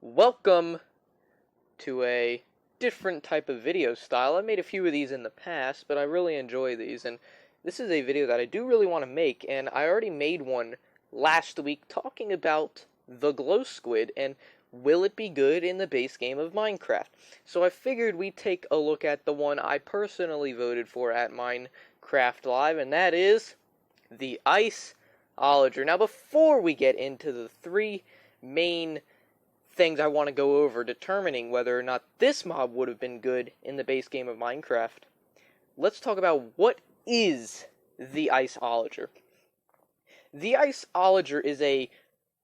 Welcome to a different type of video style. I made a few of these in the past, but I really enjoy these, and this is a video that I do really want to make, and I already made one last week talking about the glow squid, and will it be good in the base game of Minecraft? So I figured we'd take a look at the one I personally voted for at Minecraft Live, and that is the Iceologer. Now, before we get into the three main things I want to go over determining whether or not this mob would have been good in the base game of Minecraft, let's talk about what is the Iceologer. The Iceologer is a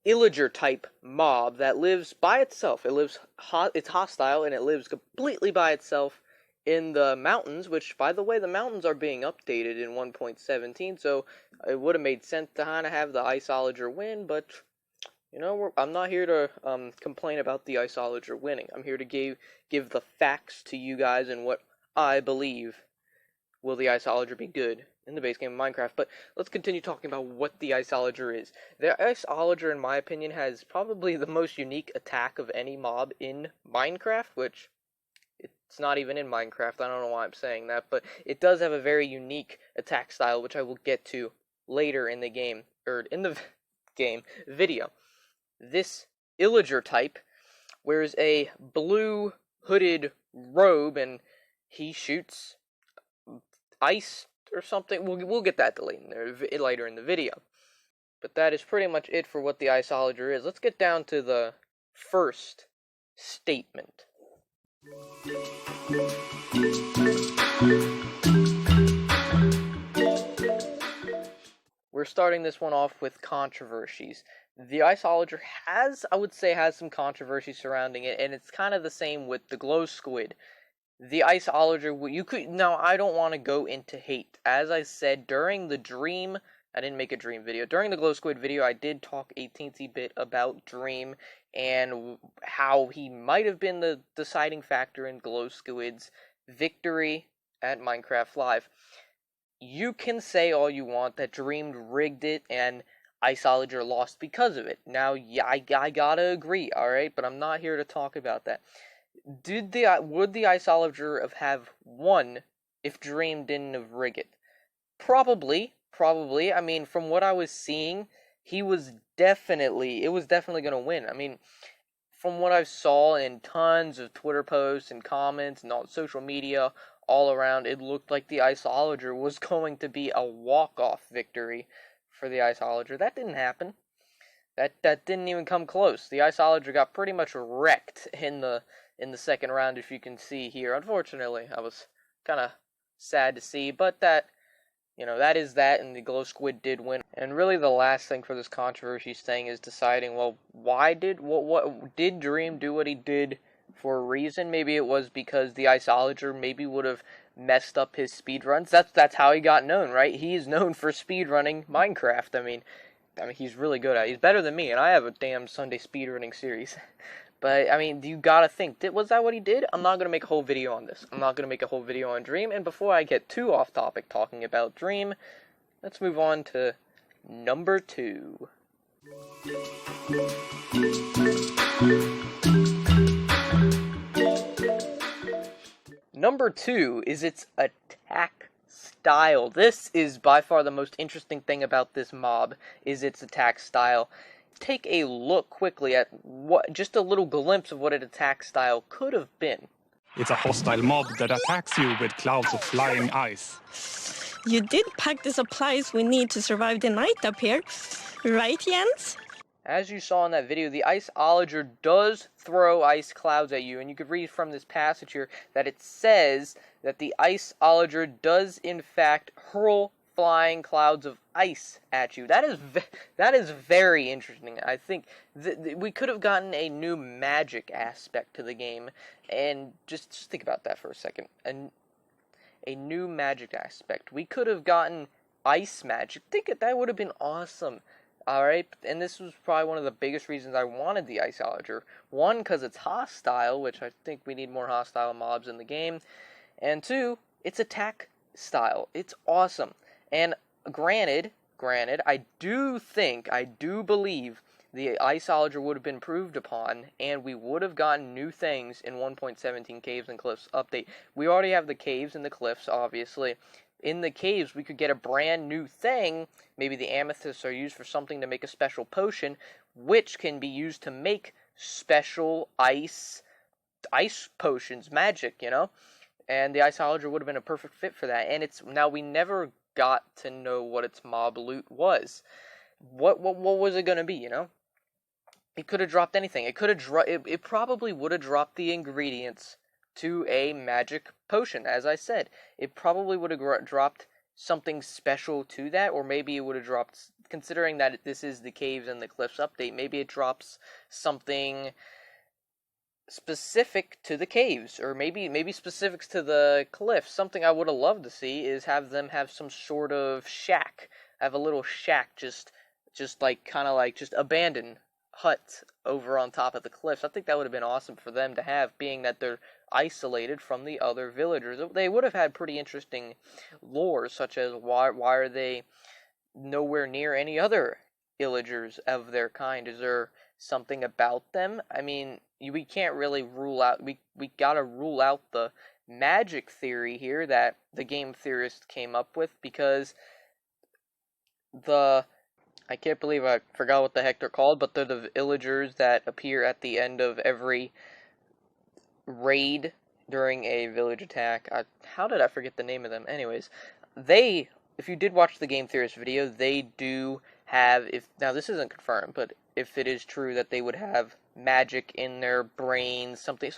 Illager type mob that lives by itself. It's hostile, and it lives completely by itself in the mountains, which, by the way, the mountains are being updated in 1.17, so it would have made sense to kind of have the Iceologer win, but you know, I'm not here to complain about the Iceologer winning. I'm here to give the facts to you guys and what I believe will the Iceologer be good in the base game of Minecraft. But let's continue talking about what the Iceologer is. The Iceologer, in my opinion, has probably the most unique attack of any mob in Minecraft, which it's not even in Minecraft. I don't know why I'm saying that, but it does have a very unique attack style, which I will get to later in the game, or in the game video. This Illager type wears a blue hooded robe, and he shoots ice or something. We'll get that later in the video. But that is pretty much it for what the Iceologer is. Let's get down to the first statement. We're starting this one off with controversies. The Iceologer has some controversy surrounding it, and it's kind of the same with the glow squid. The Iceologer, now I don't want to go into hate. As I said, during the Dream, I didn't make a Dream video. During the glow squid video, I did talk a teensy bit about Dream and how he might have been the deciding factor in glow squid's victory at Minecraft Live. You can say all you want that Dream rigged it and Iceologer lost because of it. Now, yeah, I gotta agree, alright? But I'm not here to talk about that. Would the Iceologer have won if Dream didn't have rigged it? Probably. I mean, from what I was seeing, it was definitely gonna win. I mean, from what I saw in tons of Twitter posts and comments and on social media all around, it looked like the Iceologer was going to be a walk-off victory for the Iceologer. That didn't happen. That didn't even come close. The Iceologer got pretty much wrecked in the second round, if you can see here. Unfortunately, I was kind of sad to see, but that is that, and the glow squid did win. And really, the last thing for this controversy thing is deciding, well, what did Dream do what he did for a reason? Maybe it was because the Iceologer maybe would have messed up his speedruns. That's how he got known, right? He's known for speedrunning Minecraft. I mean, he's really good at it. He's better than me, and I have a damn Sunday speedrunning series. But, I mean, you gotta think, was that what he did? I'm not gonna make a whole video on this. I'm not gonna make a whole video on Dream, and before I get too off topic talking about Dream, let's move on to number 2. Number 2 is its attack style. This is by far the most interesting thing about this mob, is its attack style. Take a look quickly at just a little glimpse of what an attack style could have been. It's a hostile mob that attacks you with clouds of flying ice. You did pack the supplies we need to survive the night up here, right, Jens? As you saw in that video, the Iceologer does throw ice clouds at you, and you could read from this passage here that it says that the Iceologer does in fact hurl flying clouds of ice at you. That is very interesting. I think we could have gotten a new magic aspect to the game, and just think about that for a second. A new magic aspect. We could have gotten ice magic. That would have been awesome. Alright, and this was probably one of the biggest reasons I wanted the Iceologer. One, because it's hostile, which I think we need more hostile mobs in the game. And two, its attack style. It's awesome. And granted, I do believe the Iceologer would have been improved upon, and we would have gotten new things in 1.17 Caves and Cliffs update. We already have the caves and the cliffs, obviously. In the caves, we could get a brand new thing. Maybe the amethysts are used for something to make a special potion, which can be used to make special ice potions, magic, you know? And the Iceologer would have been a perfect fit for that. And now we never got to know what its mob loot was. What was it going to be, you know? It could have dropped anything. It probably would have dropped the ingredients to a magic potion, as I said. It probably would have dropped something special to that, or maybe it would have dropped, considering that this is the Caves and the Cliffs update, maybe it drops something specific to the caves, or maybe specifics to the cliffs. Something I would have loved to see is have them have some sort of shack, have a little shack, just like kind of like just abandoned hut over on top of the cliffs. I think that would have been awesome for them to have, being that they're isolated from the other villagers. They would have had pretty interesting lore, such as why are they nowhere near any other illagers of their kind? Is there something about them? I mean, we can't really rule out, we gotta rule out the magic theory here that the game theorist came up with, because I can't believe I forgot what the heck they're called, but they're the illagers that appear at the end of every raid during a village attack. How did I forget the name of them? Anyways, if you did watch the game theorist video, they do have, now this isn't confirmed, but if it is true that they would have magic in their brains, something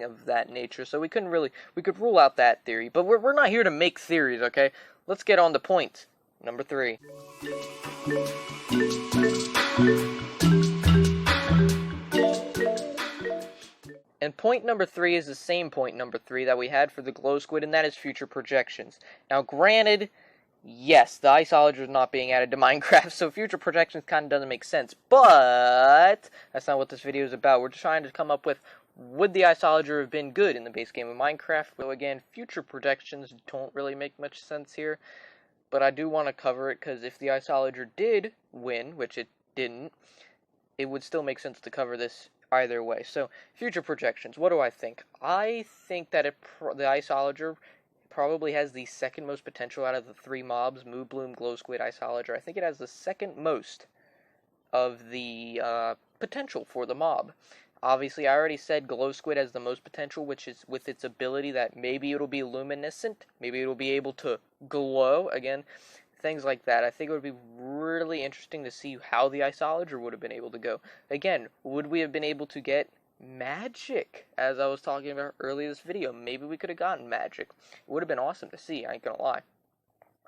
of that nature. So we could rule out that theory, but we're not here to make theories, okay? Let's get on to point number 3. And point number 3 is the same point number 3 that we had for the glow squid, and that is future projections. Now, granted, yes, the Iceologer is not being added to Minecraft, so future projections kind of doesn't make sense, but that's not what this video is about. We're just trying to come up with, would the Iceologer have been good in the base game of Minecraft? So again, future projections don't really make much sense here, but I do want to cover it, because if the Iceologer did win, which it didn't, it would still make sense to cover this either way. So, future projections, what do I think? I think that the Iceologer probably has the second most potential out of the 3 mobs, Moo Bloom, Glow Squid, Iceologer. I think it has the second most of the potential for the mob. Obviously, I already said Glow Squid has the most potential, which is with its ability that maybe it'll be luminescent, maybe it'll be able to glow, again, things like that. I think it would be really interesting to see how the Iceologer would have been able to go. Again, would we have been able to get magic, as I was talking about earlier in this video? Maybe we could have gotten magic. It would have been awesome to see, I ain't gonna lie.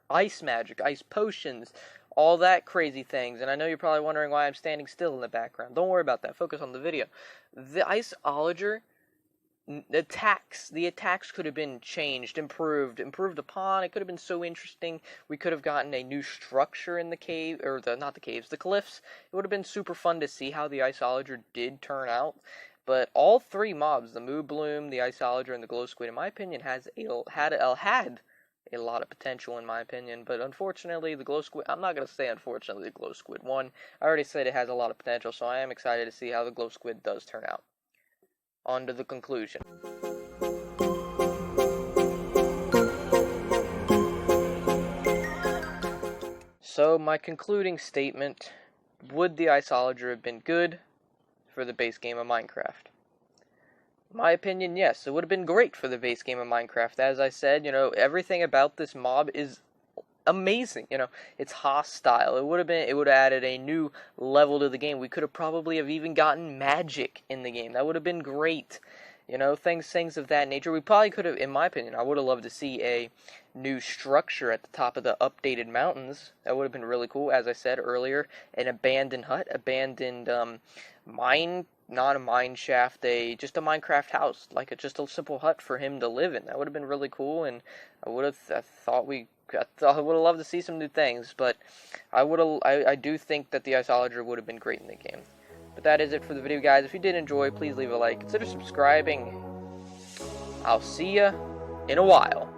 Ice magic, ice potions, all that crazy things. And I know you're probably wondering why I'm standing still in the background. Don't worry about that. Focus on the video. The Iceologer, the attacks could have been changed, improved upon. It could have been so interesting. We could have gotten a new structure in the cave, or the cliffs. It would have been super fun to see how the Iceologer did turn out. But all 3 mobs, the Moo Bloom, the Iceologer, and the Glow Squid, in my opinion, had a lot of potential, in my opinion. But unfortunately, the Glow Squid, I'm not going to say unfortunately the Glow Squid won. I already said it has a lot of potential, so I am excited to see how the Glow Squid does turn out. On to the conclusion. So, my concluding statement, would the Iceologer have been good for the base game of Minecraft? My opinion, yes. It would have been great for the base game of Minecraft. As I said, everything about this mob is amazing. It's hostile. It would have added a new level to the game. We could have probably have even gotten magic in the game. That would have been great. Things of that nature. We probably could have, in my opinion, I would have loved to see a new structure at the top of the updated mountains. That would have been really cool. As I said earlier, an abandoned hut, abandoned mine, not a mine shaft, just a Minecraft house, like just a simple hut for him to live in. That would have been really cool, and I would have loved to see some new things, but I do think that the Iceologer would have been great in the game. But that is it for the video, guys. If you did enjoy, please leave a like. Consider subscribing. I'll see ya in a while.